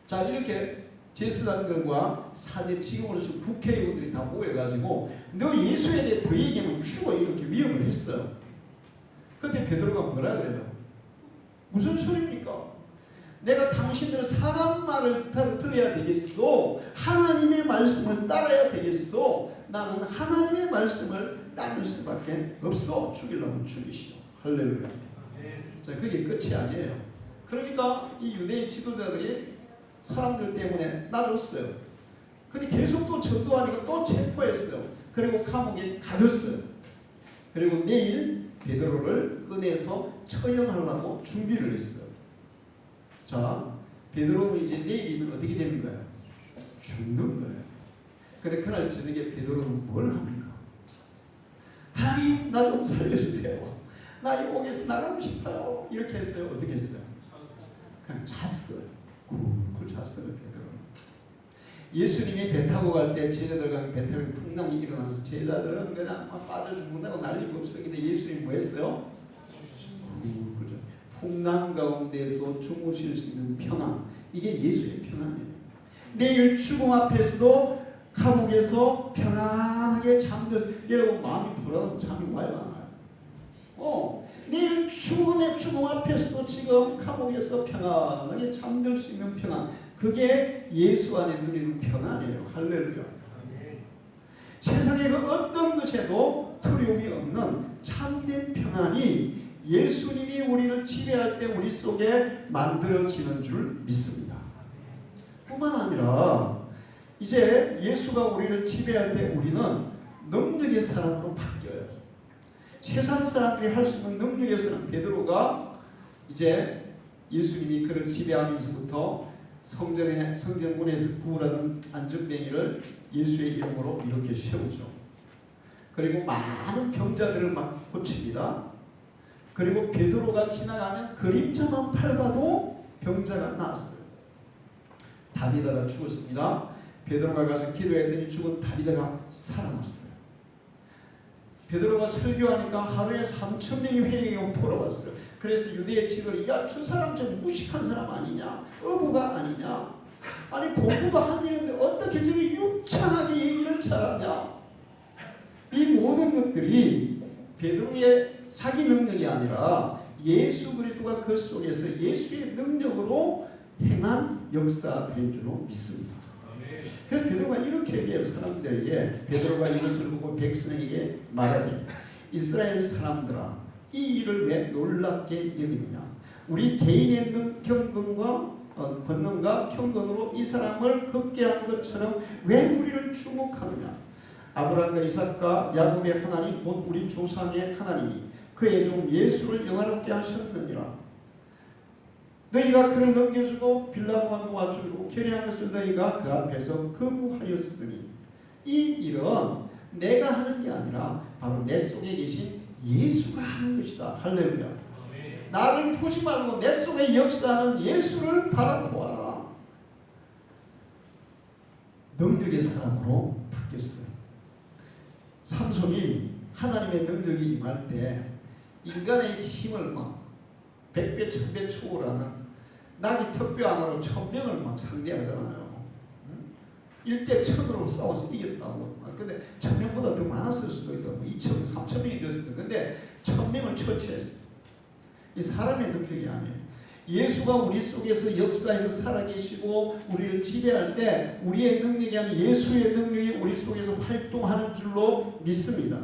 자 이렇게 제사장들과 사대 지금으로서 국회의원들이 다 모여가지고 너 예수에 대해 더 얘기하면 죽어 이렇게 위협을 했어요. 그때 베드로가 뭐라 그래요? 무슨 소리입니까? 내가 당신들 사람 말을 들어야 되겠어? 하나님의 말씀을 따라야 되겠어? 나는 하나님의 말씀을 따를 수밖에 없어. 죽이려면 죽이시오. 할렐루야. 자, 그게 끝이 아니에요. 그러니까 이 유대인 지도자들이 사람들 때문에 놔줬어요. 근데 계속 또 전도하니까 또 체포했어요. 그리고 감옥에 가뒀어요. 그리고 내일 베드로를 꺼내서 처형하려고 준비를 했어요. 자, 베드로는 이제 내일이면 어떻게 되는 거예요? 죽는 거예요. 근데 그날 저녁에 베드로는 뭘 합니까? 하나님 나 좀 살려주세요. 나 이 옥에서 나가고 싶어요. 이렇게 했어요. 어떻게 했어요? 그냥 잤어요. 굴 잤어요. 베드로는. 예수님이 배 타고 갈 때 제자들과 배 타고 풍랑이 일어나서 제자들은 그냥 막 빠져 죽는다고 난리 법석인데 예수님이 뭐 했어요? 풍랑 가운데서 주무실 수 있는 평안. 이게 예수의 평안이에요. 내일 죽음 앞에서도 감옥에서 평안하게 잠들. 여러분 마음이 불안하면 잠이 와요 안 와요? 내일 죽음의 죽음 앞에서도 지금 감옥에서 평안하게 잠들 수 있는 평안. 그게 예수 안에 누리는 평안이에요. 할렐루야. 세상의 그 어떤 것에도 두려움이 없는 참된 평안이 예수님이 우리를 지배할 때 우리 속에 만들어지는 줄 믿습니다. 뿐만 아니라 이제 예수가 우리를 지배할 때 우리는 능력의 사람으로 바뀌어요. 세상 사람들이 할 수 있는 능력의 사람 베드로가 이제 예수님이 그를 지배하면서부터 성전문에서 구우라는 안전뱅이를 예수의 이름으로 이렇게 세우죠. 그리고 많은 병자들을 막 고칩니다. 그리고 베드로가 지나가면 그림자만 밟아도 병자가 나았어요. 다리다가 죽었습니다. 베드로가 가서 기도했더니 죽은 다리다가 살아났어요. 베드로가 설교하니까 하루에 3,000명이 회개하고 돌아왔어요. 그래서 유대의 지도를 야, 저 사람 좀 무식한 사람 아니냐? 어부가 아니냐? 아니 공부도 하는데 어떻게 저리 유창하게 얘기를 잘하냐? 이 모든 것들이 베드로의 자기 능력이 아니라 예수 그리스도가 그 속에서 예수의 능력으로 행한 역사들인 줄로 믿습니다. 그래서 베드로가 이렇게 얘기해요. 사람들에게 베드로가 이것을 보고 백성에게 말하니 이스라엘 사람들아 이 일을 왜 놀랍게 여기느냐. 우리 개인의 권능과 경건으로 이 사람을 걷게 한 것처럼 왜 우리를 주목하느냐. 아브라함과 이삭과 야곱의 하나님 곧 우리 조상의 하나님이 그의 종 예수를 영화롭게 하셨느니라. 너희가 그를 넘겨주고 빌라도가 놓아주고 결의한 것을 너희가 그 앞에서 거부하였으니 이 일은 내가 하는 게 아니라 바로 내 속에 계신 예수가 하는 것이다. 할렐루야. 나를 보지 말고 내 속에 역사하는 예수를 바라보아라. 능력의 사람으로 바뀌었어요. 삼손이 하나님의 능력이 임할 때 인간의 힘을 막 100배, 1000배 초월하는 낙이 턱뼈 하나로 1000명을 막 상대하잖아요. 1대 1000으로 싸워서 이겼다고. 근데 1000명보다 더 많았을 수도 있고 2000, 3000명이 되었을 수도 있고 근데 1000명을 처치했어요. 이 사람의 능력이 아니에요. 예수가 우리 속에서 역사에서 살아계시고 우리를 지배할 때 우리의 능력이 아닌 예수의 능력이 우리 속에서 활동하는 줄로 믿습니다.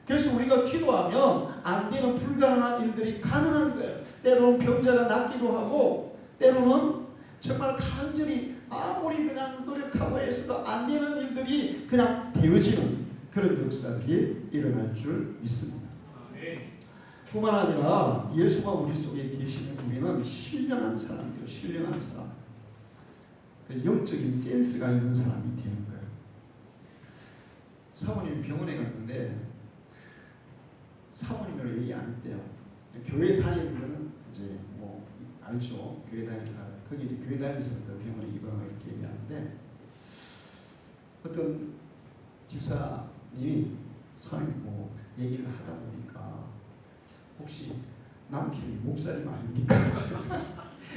그래서 우리가 기도하면 안 되는 불가능한 일들이 가능한 거예요. 때로는 병자가 낫기도 하고 때로는 정말 간절히 아무리 그냥 노력하고 애써도 안 되는 일들이 그냥 되어지는 그런 역사들이 일어날 줄 믿습니다. 뿐만 아니라 예수가 우리 속에 계시는 우리는 신령한 사람이에요. 신령한 사람. 영적인 센스가 있는 사람이 되는 거예요. 사모님이 병원에 갔는데 사모님으로 얘기 안 했대요. 교회 다니는 거는 이제 뭐 알죠. 교회 다니다가 거기 이제 교회 다니면서부터 병원에 입원하고 이렇게 얘기하는데 어떤 집사님이 사모님 뭐 얘기를 하다 보니까 혹시 남편이 목사님 아닙니까?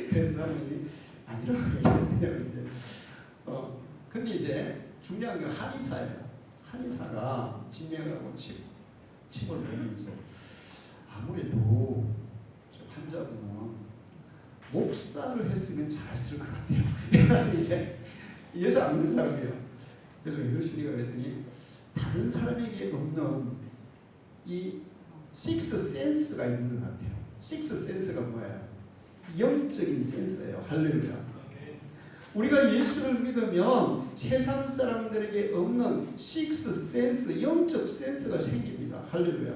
그래서 사모님이 아니라고 얘기했대요. 이제 근데 이제 중요한 게 한의사예요. 한의사가 진명하고 침을 내면서 아무래도 환자분은 목사를 했으면 잘했을 것 같아요. 이제 예수 안 믿는 사람이에요. 그래서 혈수리가 그랬더니 다른 사람에게 없는 이 식스 센스가 있는 것 같아요. 식스 센스가 뭐예요? 영적인 센스예요. 할렐루야. 우리가 예수를 믿으면 세상 사람들에게 없는 식스 센스, 영적 센스가 생깁니다. 할렐루야.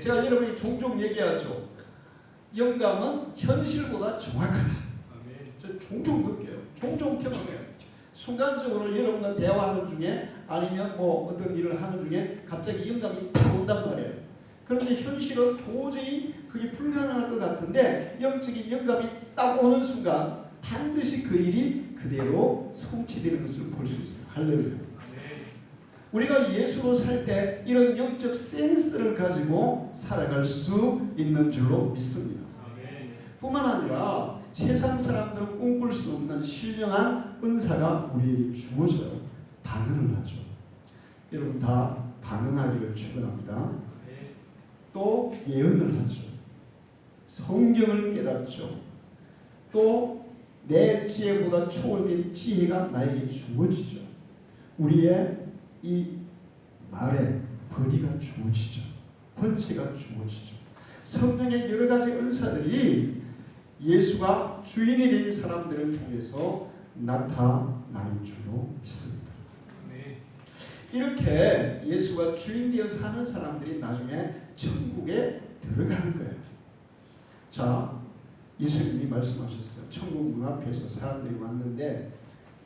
제가 여러분이 종종 얘기하죠. 영감은 현실보다 정확하다. 저 종종 느껴요. 종종 경험해요. 순간적으로 여러분과 대화하는 중에 아니면 뭐 어떤 일을 하는 중에 갑자기 영감이 탁 온단 말이에요. 그런데 현실은 도저히 그게 불가능할 것 같은데 영적인 영감이 딱 오는 순간 반드시 그 일이 그대로 성취되는 것을 볼 수 있어요. 할렐루야. 우리가 예수로 살 때 이런 영적 센스를 가지고 살아갈 수 있는 줄로 믿습니다. 뿐만 아니라 세상 사람들은 꿈꿀 수 없는 신령한 은사가 우리에게 주어져요. 방언을 하죠. 여러분 다 방언하기를 축원합니다. 또 예언을 하죠. 성경을 깨닫죠. 또 내 지혜보다 초월된 지혜가 나에게 주어지죠. 우리의 이 말에 권위가 주어지죠. 권세가 주어지죠. 성령의 여러 가지 은사들이 예수가 주인이 된 사람들을 통해서 나타나는 줄로 믿습니다. 이렇게 예수가 주인 되어 사는 사람들이 나중에 천국에 들어가는 거예요. 자, 예수님이 말씀하셨어요. 천국 문 앞에서 사람들이 왔는데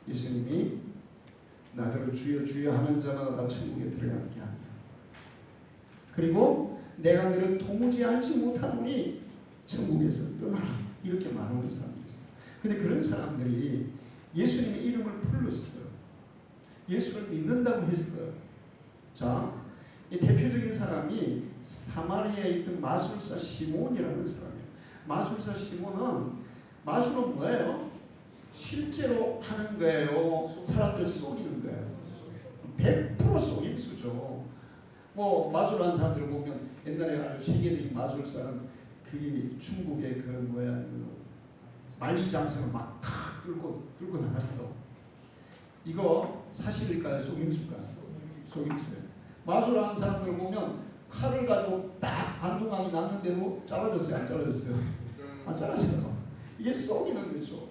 예수님이 나더러 주여 주여 하는 자마다 다 천국에 들어가는 게 아니야. 그리고 내가 너를 도무지 알지 못하노니 천국에서 떠나라. 이렇게 말하는 사람들이 있어요. 근데 그런 사람들이 예수님의 이름을 불렀어요. 예수를 믿는다고 했어요. 자, 이 대표적인 사람이 사마리아에 있던 마술사 시몬이라는 사람이에요. 마술사 시몬은 마술은 뭐예요? 실제로 하는 거예요. 사람들 속이는 거예요. 100% 속임수죠. 뭐 마술하는 사람들 보면 옛날에 아주 세계적인 마술사는 그 중국의 그 뭐야 그 만리장성을 막 탁 뚫고 나갔어. 이거 사실일까요? 속임수일까요? 속임수예요. 마술하는 사람들 보면 칼을 가지고 딱 반동강이 났는데도 잘라졌어요? 안 잘라졌어요? 안 잘라져요. 이게 속이는 거죠.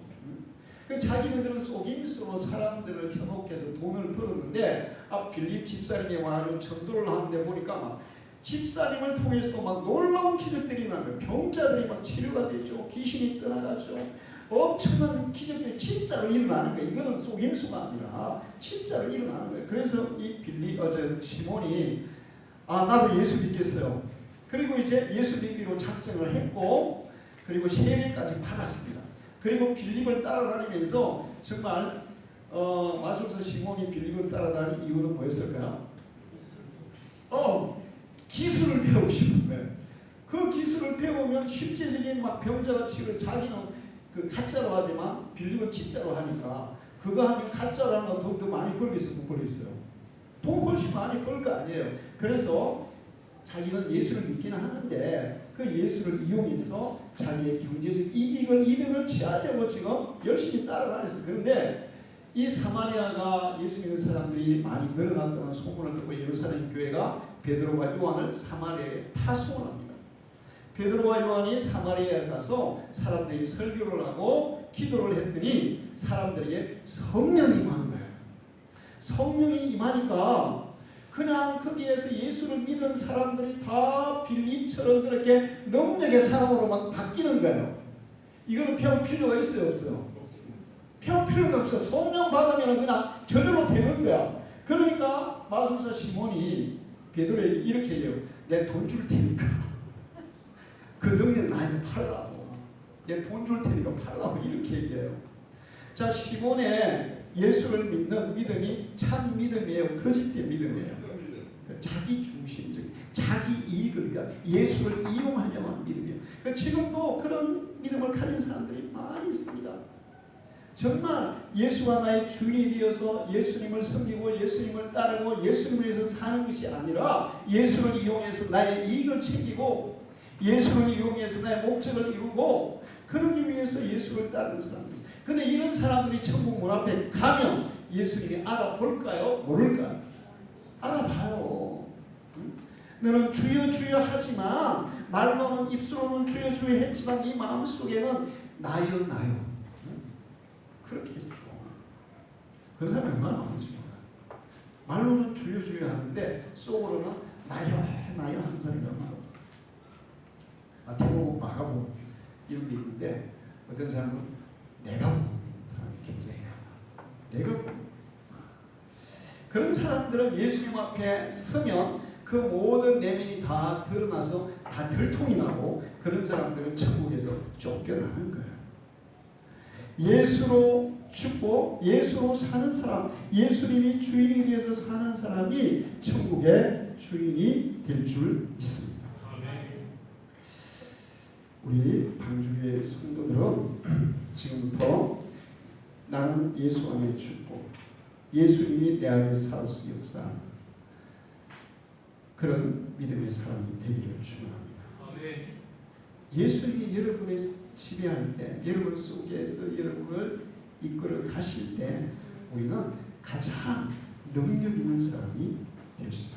자기네들은 속임수로 사람들을 현혹해서 돈을 벌었는데 빌립 집사님이 와가지고 전도를 하는데 보니까 막 집사님을 통해서도 막 놀라운 기적들이 나요. 병자들이 막 치료가 되죠. 귀신이 떠나가죠. 엄청난 기적들이 진짜로 일어나는 거예요. 이거는 속임수가 아니라 진짜로 일어나는 거예요. 그래서 이 시몬이 나도 예수 믿겠어요. 그리고 이제 예수 믿기로 작정을 했고 그리고 세례까지 받았습니다. 그리고 빌립을 따라다니면서 정말 마술사 시몬이 빌립을 따라다닌 이유는 뭐였을까요? 기술을 배우고 싶은 거예요. 그 기술을 배우면 실제적인 막 병자가 치료 자기는 그 가짜로 하지만 빌립은 진짜로 하니까 그거 하면 가짜로 하면 돈도 많이 벌겠어요? 못 벌겠어요? 돈 훨씬 많이 벌 거 아니에요. 그래서 자기는 예수를 믿기는 하는데 그 예수를 이용해서 자기의 경제적 이득을 취하려고 지금 열심히 따라다녔어요. 그런데 이 사마리아가 예수 믿는 사람들이 많이 늘어났다는 소문을 듣고 예루살렘 교회가 베드로와 요한을 사마리아에 파송을 합니다. 베드로와 요한이 사마리아에 가서 사람들이 설교를 하고 기도를 했더니 사람들에게 성령이 임한 거예요. 성령이 임하니까 그냥 거기에서 예수를 믿은 사람들이 다 빌립처럼 그렇게 능력의 사람으로 막 바뀌는 거예요. 이거는 배울 필요가 있어요, 없어요? 배울 필요가 없어. 성령 받으면 그냥 저절로 되는 거야. 그러니까 마술사 시몬이 베드로에게 이렇게 얘기해요. 내 돈 줄 테니까 그 능력 나에게 팔라고. 내 돈 줄 테니까 팔라고 이렇게 얘기해요. 자, 시몬의 예수를 믿는 믿음이 참 믿음이에요, 거짓된 믿음이에요? 자기 중심적인, 자기 이익을 위한, 예수를 이용하려는 믿음이에요. 지금도 그런 믿음을 가진 사람들이 많이 있습니다. 정말 예수가 나의 주인이 되어서 예수님을 섬기고 예수님을 따르고 예수님을 위해서 사는 것이 아니라 예수를 이용해서 나의 이익을 챙기고 예수를 이용해서 나의 목적을 이루고 그러기 위해서 예수를 따르는 사람들입니다. 근데 이런 사람들이 천국 문 앞에 가면 예수님이 알아볼까요? 모를까요? 알아봐요. 너는 주여 주여 하지만 말로는, 입술로는 주여 주여 했지만 네 마음속에는 나요 나요 그렇게 했어. 그런 사람이 얼마나 많은지 몰라요. 말로는 주여 주여 하는데 속으로는 나요 나요 하는 사람이 얼마나 많아요. 마태복음, 마가복음 이런 게 있는데 어떤 사람은 내가 보는 사람이 굉장히 많아. 내가 보는. 그런 사람들은 예수님 앞에 서면 그 모든 내면이 다 드러나서 다 들통이 나고 그런 사람들은 천국에서 쫓겨나는 거예요. 예수로 죽고 예수로 사는 사람, 예수님이 주인이 되어서 사는 사람이 천국의 주인이 될 줄 믿습니다. 우리 방주교회 성도들은 지금부터 나는 예수 안에 죽고 예수님이 내 안에 살아서 역사하는 그런 믿음의 사람이 되기를 축원합니다. 예수님이 여러분을 지배할 때, 여러분 속에서 여러분을 이끌어 가실 때 우리는 가장 능력 있는 사람이 될 수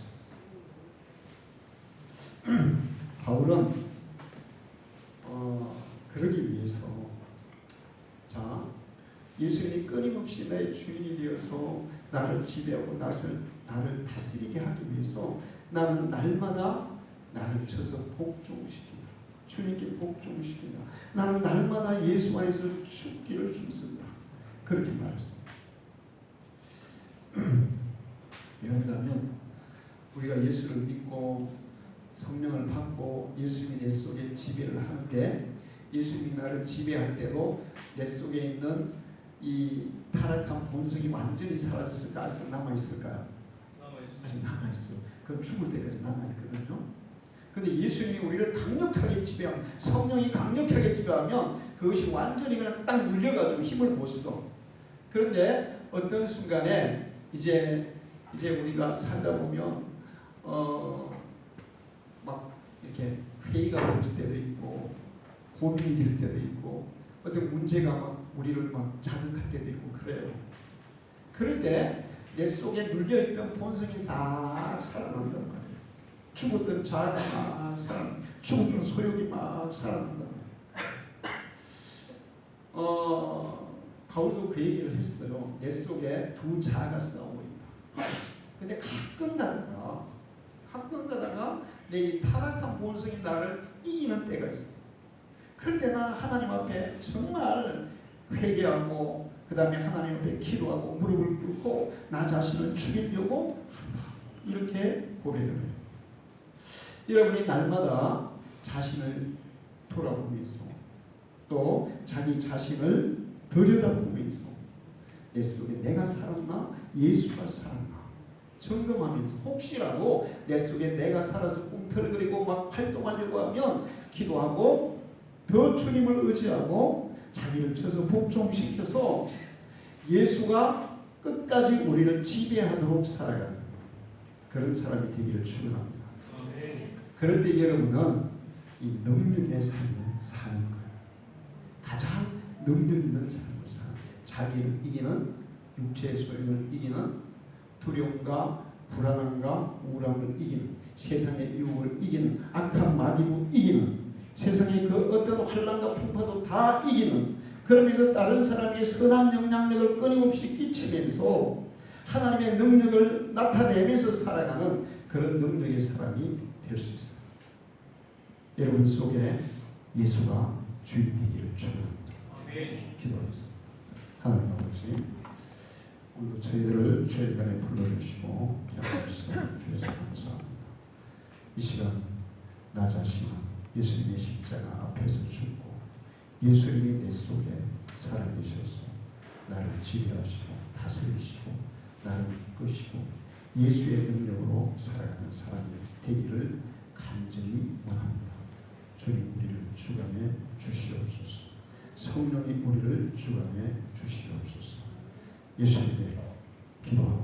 있습니다. 바울은 그러기 위해서 자, 예수님이 끊임없이 나의 주인이 되어서 나를 지배하고 나를 다스리게 하기 위해서 나는 날마다 나를 쳐서 복종시킨다. 주님께 복종시킨다. 나는 날마다 예수 안에서 죽기를 힘쓴다. 그렇게 말했습니다. 이런다면 우리가 예수를 믿고 성령을 받고 예수님이 내 속에 지배를 하는데 예수님이 나를 지배할 때도 내 속에 있는 이 타락한 본성이 완전히 사라졌을까? 아직도 남아있을까요? 아직 남아있어. 그럼 죽을 때까지 남아있거든요. 근데 예수님이 우리를 강력하게 지배하면, 성령이 강력하게 지배하면 그것이 완전히 그냥 딱 눌려가지고 힘을 못 써. 그런데 어떤 순간에 이제 우리가 살다 보면 막 이렇게 회의가 될 때도 있고 고민이 될 때도 있고 어떤 문제가 막 우리를 막 자극할 때도 있고 그래요. 그럴 때 내 속에 눌려있던 본성이 싹 살아난단 말이에요. 죽었던 자아가 막 살아난다. 죽었던 소욕이 막 살아난단 말이에요. 바울도 그 얘기를 했어요. 내 속에 두 자아가 싸우고 있다. 근데 가끔 가다가 내 이 타락한 본성이 나를 이기는 때가 있어. 그럴 때 나는 하나님 앞에 정말 회개하고 그 다음에 하나님 앞에 기도하고 무릎을 꿇고 나 자신을 죽이려고 한다. 이렇게 고백을 해요. 여러분이 날마다 자신을 돌아보면서 또 자기 자신을 들여다보면서 내 속에 내가 살았나 예수가 살았나 점검하면서 혹시라도 내 속에 내가 살아서 꿈틀거리고 막 활동하려고 하면 기도하고 더 주님을 의지하고 자기를 쳐서 복종시켜서 예수가 끝까지 우리를 지배하도록 살아가는 그런 사람이 되기를 축원합니다. 그럴 때 여러분은 이 능력의 삶을 사는 거예요. 가장 능력 있는 삶을 사는 거예요. 자기를 이기는 육체의 소용을 이기는 두려움과 불안함과 우울함을 이기는 세상의 유혹을 이기는 악한 마귀를 이기는 세상의 그 어떤 환난과 풍파도 다 이기는, 그러면서 다른 사람에게 선한 영향력을 끊임없이 끼치면서 하나님의 능력을 나타내면서 살아가는 그런 능력의 사람이 될 수 있어요. 여러분 속에 예수가 주인 되기를 축원합니다. 기도하겠습니다. 하나님 아버지, 오늘도 저희들을 저희들에 불러주시고 기억하시고 주셔서 감사합니다. 이 시간 나 자신은 예수님의 십자가 앞에서 죽고 예수님이 내 속에 살아계셔서 나를 지배하시고 다스리시고 나를 이끄시고 예수의 능력으로 살아가는 사람이 되기를 간절히 원합니다. 주님 우리를 주관해 주시옵소서. 성령이 우리를 주관해 주시옵소서. 예수님의 기도하고